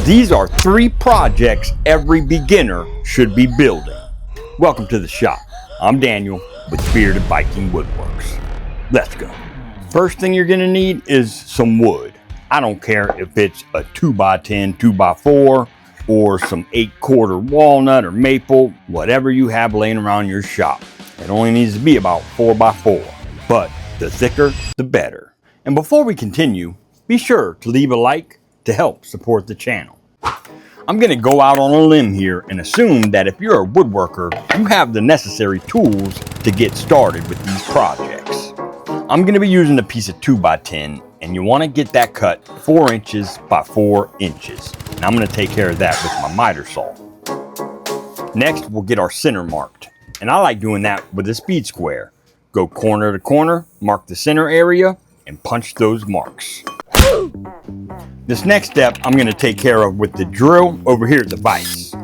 These are 3 projects every beginner should be building. Welcome to the shop. I'm Daniel with Bearded Viking Woodworks. Let's go. First thing you're gonna need is some wood. I don't care if it's a 2x10, 2x4, or some 8-quarter walnut or maple, whatever you have laying around your shop. It only needs to be about 4x4, but the thicker, the better. And before we continue, be sure to leave a like to help support the channel. I'm gonna go out on a limb here and assume that if you're a woodworker, you have the necessary tools to get started with these projects. I'm gonna be using a piece of 2x10, and you wanna get that cut 4 inches by 4 inches. And I'm gonna take care of that with my miter saw. Next, we'll get our center marked. And I like doing that with a speed square. Go corner to corner, mark the center area, and punch those marks. This next step I'm going to take care of with the drill over here at the vise.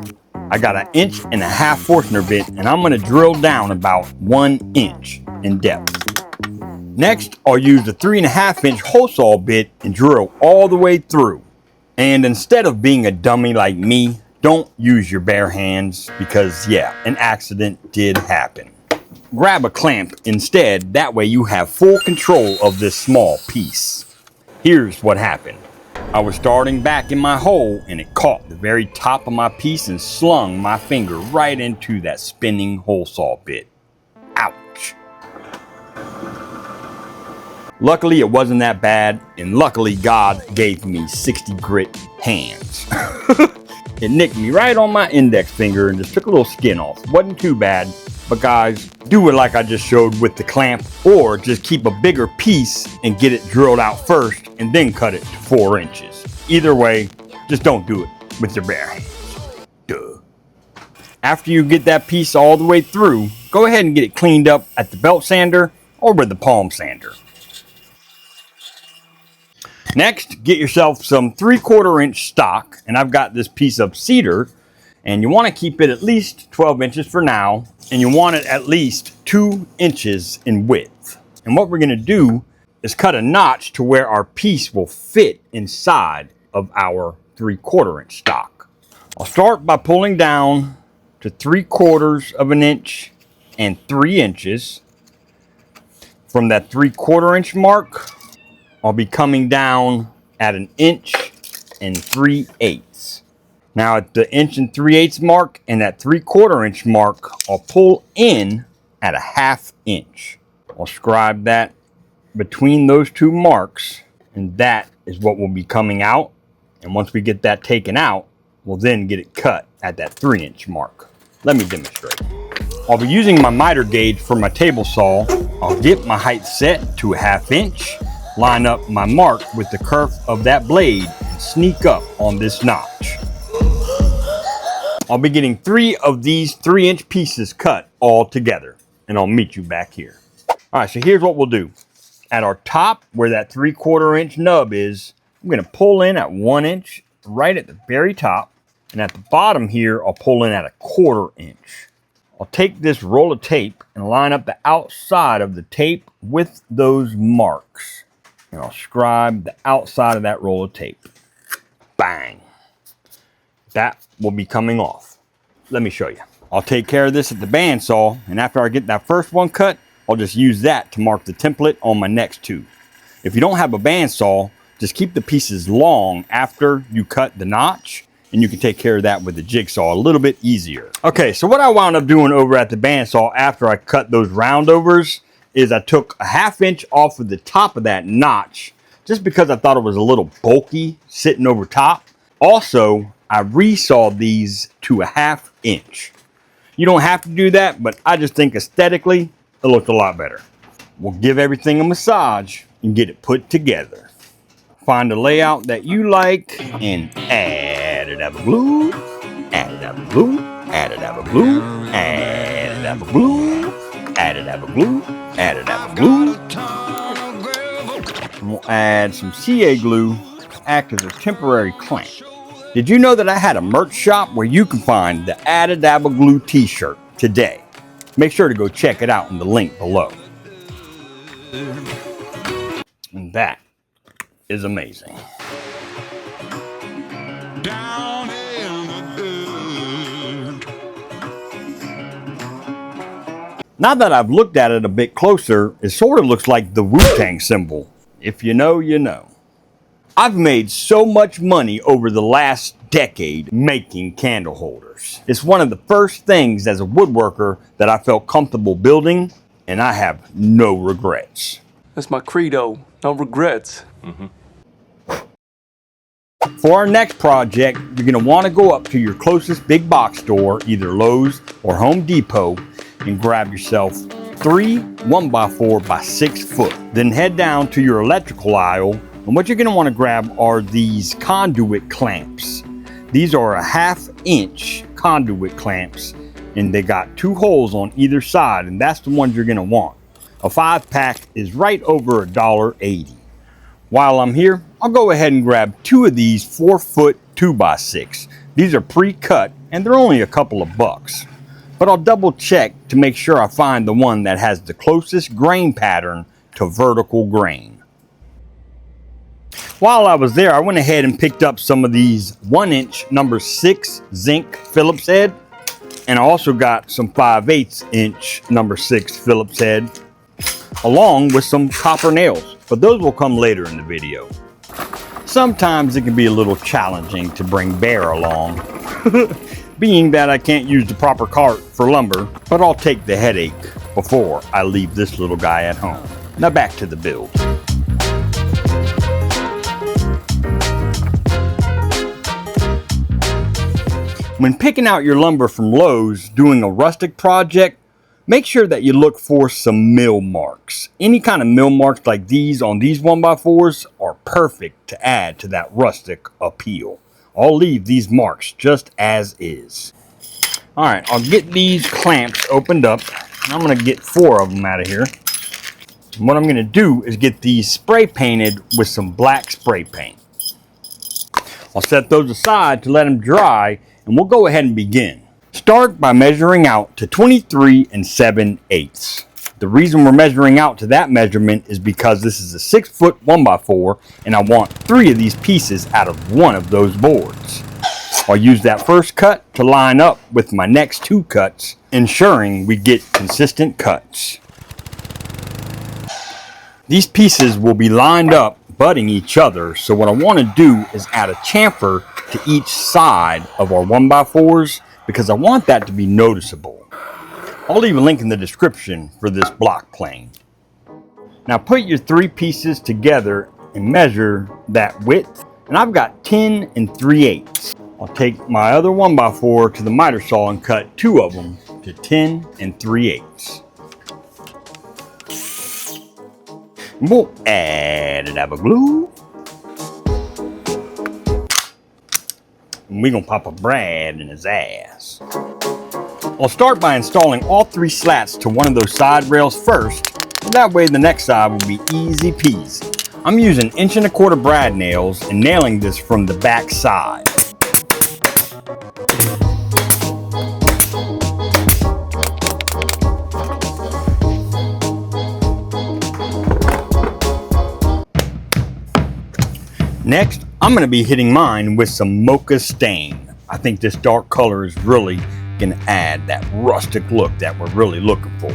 I got an 1.5 inch Forstner bit, and I'm going to drill down about 1 inch in depth. Next, I'll use the 3.5 inch hole saw bit and drill all the way through. And instead of being a dummy like me, don't use your bare hands because yeah, an accident did happen. Grab a clamp instead, that way you have full control of this small piece. Here's what happened. I was starting back in my hole and it caught the very top of my piece and slung my finger right into that spinning hole saw bit. Ouch. Luckily it wasn't that bad, and luckily God gave me 60 grit hands. It nicked me right on my index finger and just took a little skin off. Wasn't too bad, but guys, do it like I just showed with the clamp, or just keep a bigger piece and get it drilled out first and then cut it to 4 inches. Either way, just don't do it with your bare hands. Duh. After you get that piece all the way through, go ahead and get it cleaned up at the belt sander or with the palm sander. Next, get yourself some 3/4 inch stock, and I've got this piece of cedar, and you want to keep it at least 12 inches for now, and you want it at least 2 inches in width. And what we're going to do is cut a notch to where our piece will fit inside of our 3/4 inch stock. I'll start by pulling down to 3/4 of an inch and 3 inches. From that 3/4 inch mark, I'll be coming down at 1 3/8 inches. Now at the 1 3/8 inches mark and that 3/4 inch mark, I'll pull in at 1/2 inch. I'll scribe that between those 2 marks, and that is what will be coming out. And once we get that taken out, we'll then get it cut at that 3 inch mark. Let me demonstrate. I'll be using my miter gauge for my table saw. I'll get my height set to 1/2 inch. Line up my mark with the kerf of that blade and sneak up on this notch. I'll be getting 3 of these 3 inch pieces cut all together, and I'll meet you back here. All right, so here's what we'll do. At our top, where that 3/4 inch nub is, I'm gonna pull in at 1 inch, right at the very top, and at the bottom here, I'll pull in at 1/4 inch. I'll take this roll of tape and line up the outside of the tape with those marks. And I'll scribe the outside of that roll of tape. Bang. That will be coming off. Let me show you. I'll take care of this at the bandsaw, and after I get that first one cut, I'll just use that to mark the template on my next 2. If you don't have a bandsaw, just keep the pieces long after you cut the notch, and you can take care of that with the jigsaw a little bit easier. Okay, so what I wound up doing over at the bandsaw after I cut those roundovers is I took 1/2 inch off of the top of that notch just because I thought it was a little bulky sitting over top. Also, I resawed these to 1/2 inch. You don't have to do that, but I just think aesthetically it looked a lot better. We'll give everything a massage and get it put together. Find a layout that you like and add it up a glue, add it up a glue, add it up a glue, add it up a glue, add it up a glue, add it up a glue. And we'll add some CA glue to act as a temporary clamp. Did you know that I had a merch shop where you can find the Added Dabble Glue t-shirt today? Make sure to go check it out in the link below. And that is amazing. down in the dirt. Now that I've looked at it a bit closer, it sort of looks like the Wu-Tang symbol. If you know, you know. I've made so much money over the last decade making candle holders. It's one of the first things as a woodworker that I felt comfortable building, and I have no regrets. That's my credo, no regrets. For our next project, you're going to want to go up to your closest big box store, either Lowe's or Home Depot, and grab yourself 3 1x4 by 6 foot. Then head down to your electrical aisle, and what you're going to want to grab are these conduit clamps. These are a 1/2 inch conduit clamps, and they got 2 holes on either side, and that's the ones you're going to want. A 5-pack is right over $1.80. While I'm here, I'll go ahead and grab 2 of these 4-foot 2x6. These are pre-cut, and they're only a couple of bucks. But I'll double check to make sure I find the one that has the closest grain pattern to vertical grain. While I was there, I went ahead and picked up some of these 1-inch number 6 zinc Phillips head, and I also got some 5/8 inch number 6 Phillips head, along with some copper nails, but those will come later in the video. Sometimes it can be a little challenging to bring Bear along, being that I can't use the proper cart for lumber, but I'll take the headache before I leave this little guy at home. Now back to the build. When picking out your lumber from Lowe's doing a rustic project, make sure that you look for some mill marks. Any kind of mill marks like these on these 1x4s are perfect to add to that rustic appeal. I'll leave these marks just as is. Alright, I'll get these clamps opened up. I'm going to get 4 of them out of here. And what I'm going to do is get these spray painted with some black spray paint. I'll set those aside to let them dry, and we'll go ahead and begin. Start by measuring out to 23 7/8. The reason we're measuring out to that measurement is because this is a 6-foot 1x4, and I want 3 of these pieces out of one of those boards. I'll use that first cut to line up with my next 2 cuts, ensuring we get consistent cuts. These pieces will be lined up, butting each other, so what I want to do is add a chamfer to each side of our 1x4s because I want that to be noticeable. I'll leave a link in the description for this block plane. Now put your 3 pieces together and measure that width, and I've got 10 3/8. I'll take my other 1x4 to the miter saw and cut 2 of them to 10 3/8. We'll add a dab of glue. And we're gonna pop a Brad in his ass. I'll start by installing all 3 slats to one of those side rails first. That way the next side will be easy peasy. I'm using 1 1/4 brad nails and nailing this from the back side. Next, I'm going to be hitting mine with some mocha stain. I think this dark color is really going to add that rustic look that we're really looking for.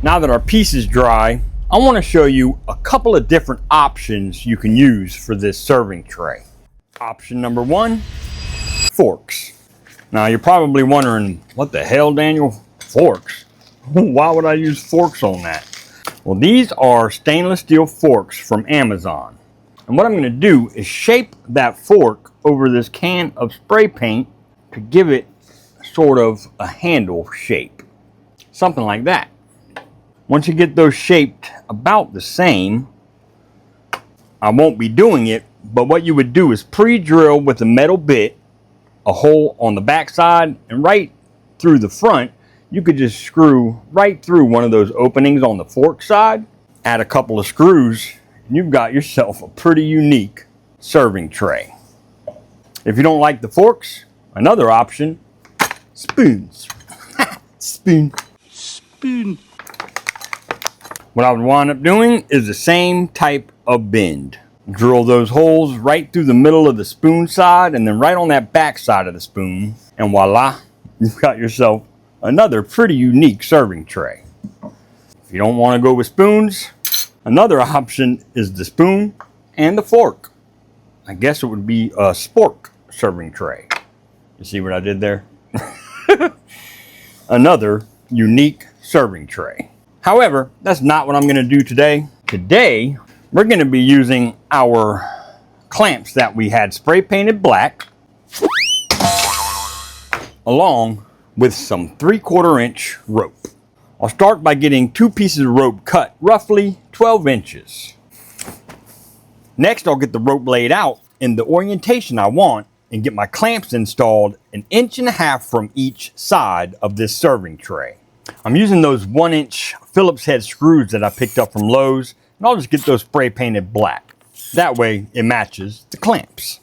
Now that our piece is dry, I want to show you a couple of different options you can use for this serving tray. Option number 1, forks. Now you're probably wondering, what the hell, Daniel? Forks? Why would I use forks on that? Well, these are stainless steel forks from Amazon. And what I'm going to do is shape that fork over this can of spray paint to give it sort of a handle shape. Something like that. Once you get those shaped about the same, I won't be doing it, but what you would do is pre-drill with a metal bit a hole on the back side, and right through the front you could just screw right through one of those openings on the fork side, add a couple of screws, and you've got yourself a pretty unique serving tray. If you don't like the forks, another option, spoons. Spoon. Spoon. What I would wind up doing is the same type of bend. Drill those holes right through the middle of the spoon side and then right on that back side of the spoon. And voila, you've got yourself another pretty unique serving tray. If you don't want to go with spoons, another option is the spoon and the fork. I guess it would be a spork serving tray. You see what I did there? Another unique serving tray. However, that's not what I'm going to do today. Today, we're going to be using our clamps that we had spray painted black, along with some 3/4 inch rope. I'll start by getting 2 pieces of rope cut roughly 12 inches. Next, I'll get the rope laid out in the orientation I want and get my clamps installed 1.5 inches from each side of this serving tray. I'm using those 1-inch Phillips head screws that I picked up from Lowe's, and I'll just get those spray painted black. That way it matches the clamps.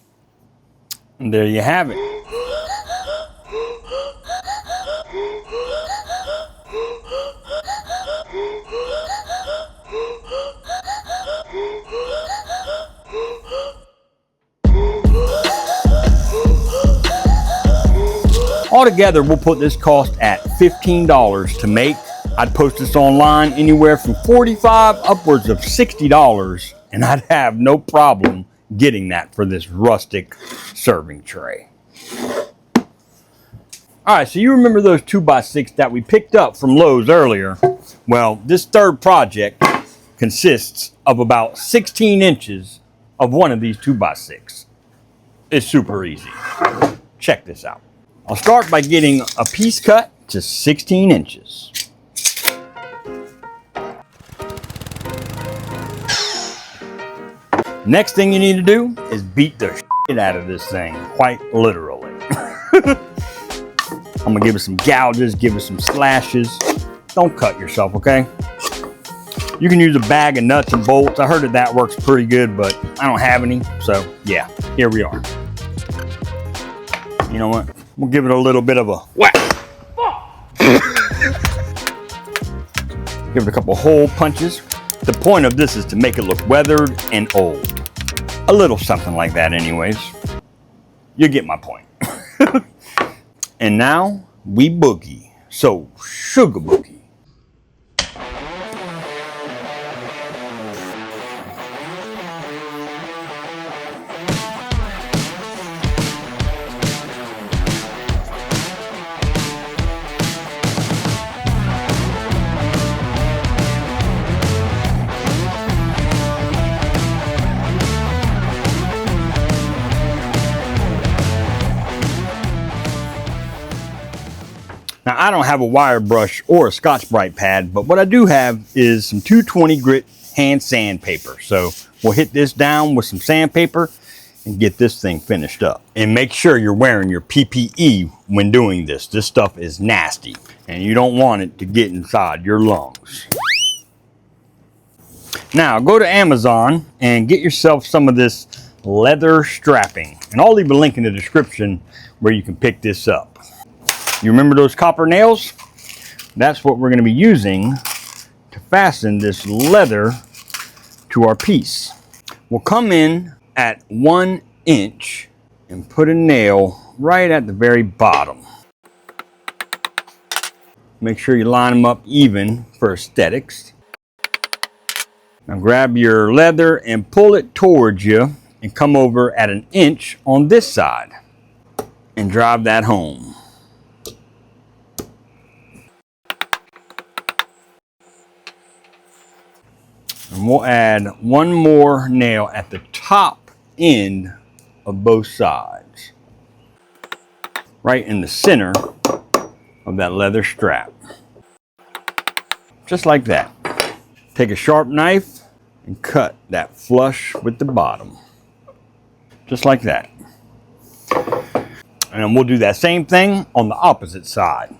And there you have it. Altogether, we'll put this cost at $15 to make. I'd post this online anywhere from $45 upwards of $60, and I'd have no problem getting that for this rustic serving tray. All right, so you remember those 2x6 that we picked up from Lowe's earlier? Well, this third project consists of about 16 inches of one of these 2x6. It's super easy. Check this out. I'll start by getting a piece cut to 16 inches. Next thing you need to do is beat the shit out of this thing, quite literally. I'm gonna give it some gouges, give it some slashes. Don't cut yourself, okay? You can use a bag of nuts and bolts. I heard that works pretty good, but I don't have any, so yeah, here we are. You know what? We'll give it a little bit of a whack. Give it a couple hole punches. The point of this is to make it look weathered and old. A little something like that anyways. You get my point. And now we boogie. So sugar boogie. Now, I don't have a wire brush or a Scotch-Brite pad, but what I do have is some 220 grit hand sandpaper. So we'll hit this down with some sandpaper and get this thing finished up. And make sure you're wearing your PPE when doing this. This stuff is nasty and you don't want it to get inside your lungs. Now, go to Amazon and get yourself some of this leather strapping. And I'll leave a link in the description where you can pick this up. You remember those copper nails? That's what we're going to be using to fasten this leather to our piece. We'll come in at 1 inch and put a nail right at the very bottom. Make sure you line them up even for aesthetics. Now grab your leather and pull it towards you and come over at 1 inch on this side and drive that home. And we'll add one more nail at the top end of both sides, right in the center of that leather strap. Just like that. Take a sharp knife and cut that flush with the bottom. Just like that. And then we'll do that same thing on the opposite side.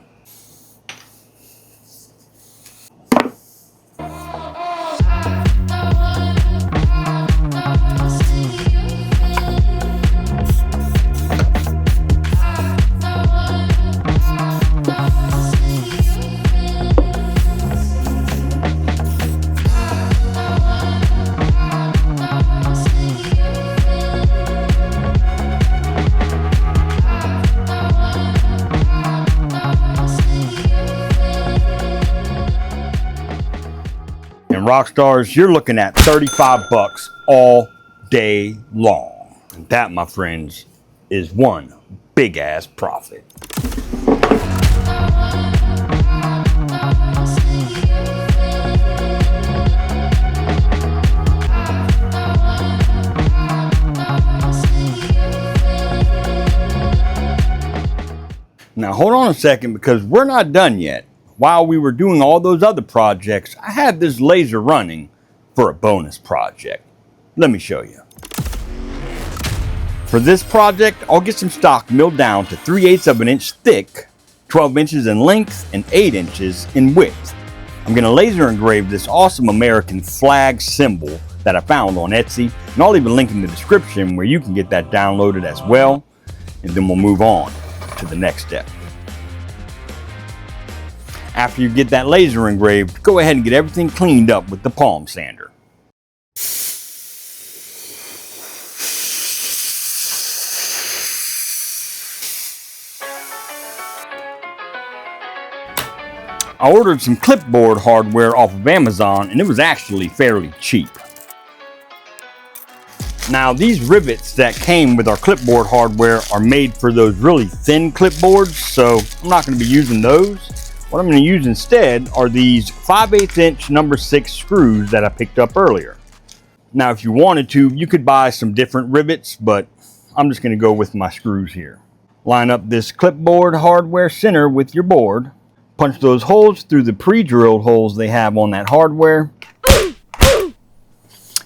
And Rockstars, you're looking at 35 bucks all day long. And that, my friends, is one big ass profit. Now hold on a second, because we're not done yet. While we were doing all those other projects, I had this laser running for a bonus project. Let me show you. For this project, I'll get some stock milled down to 3/8 of an inch thick, 12 inches in length, and 8 inches in width. I'm going to laser engrave this awesome American flag symbol that I found on Etsy, and I'll leave a link in the description where you can get that downloaded as well, and then we'll move on to the next step. After you get that laser engraved, go ahead and get everything cleaned up with the palm sander. I ordered some clipboard hardware off of Amazon, and it was actually fairly cheap. Now, these rivets that came with our clipboard hardware are made for those really thin clipboards, so I'm not going to be using those. What I'm going to use instead are these 5/8 inch number 6 screws that I picked up earlier. Now, if you wanted to, you could buy some different rivets, but I'm just going to go with my screws here. Line up this clipboard hardware center with your board. Punch those holes through the pre-drilled holes they have on that hardware.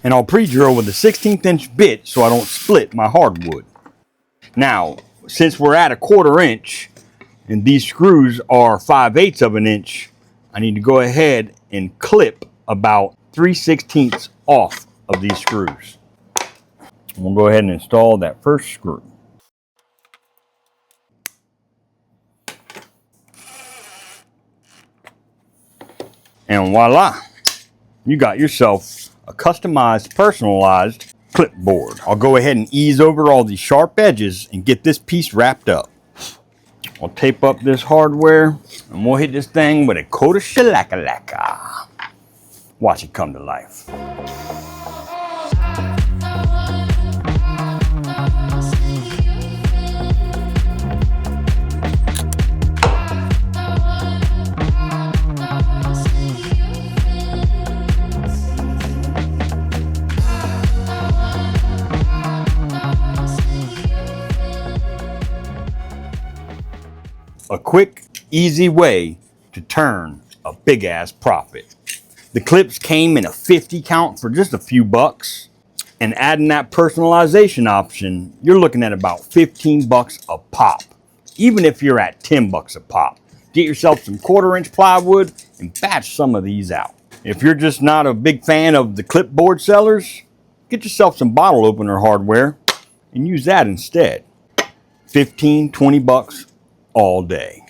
And I'll pre-drill with a 1/16 inch bit so I don't split my hardwood. Now, since we're at a 1/4 inch and these screws are 5/8 of an inch, I need to go ahead and clip about 3/16 off of these screws. We'll go ahead and install that first screw. And voila, you got yourself a customized, personalized clipboard. I'll go ahead and ease over all these sharp edges and get this piece wrapped up. I'll tape up this hardware and we'll hit this thing with a coat of shellac-a-lacka. Watch it come to life. A quick, easy way to turn a big ass profit. The clips came in a 50 count for just a few bucks, and adding that personalization option, you're looking at about 15 bucks a pop. Even if you're at 10 bucks a pop, get yourself some 1/4 inch plywood and batch some of these out. If you're just not a big fan of the clipboard sellers, get yourself some bottle opener hardware and use that instead. 15, 20 bucks all day.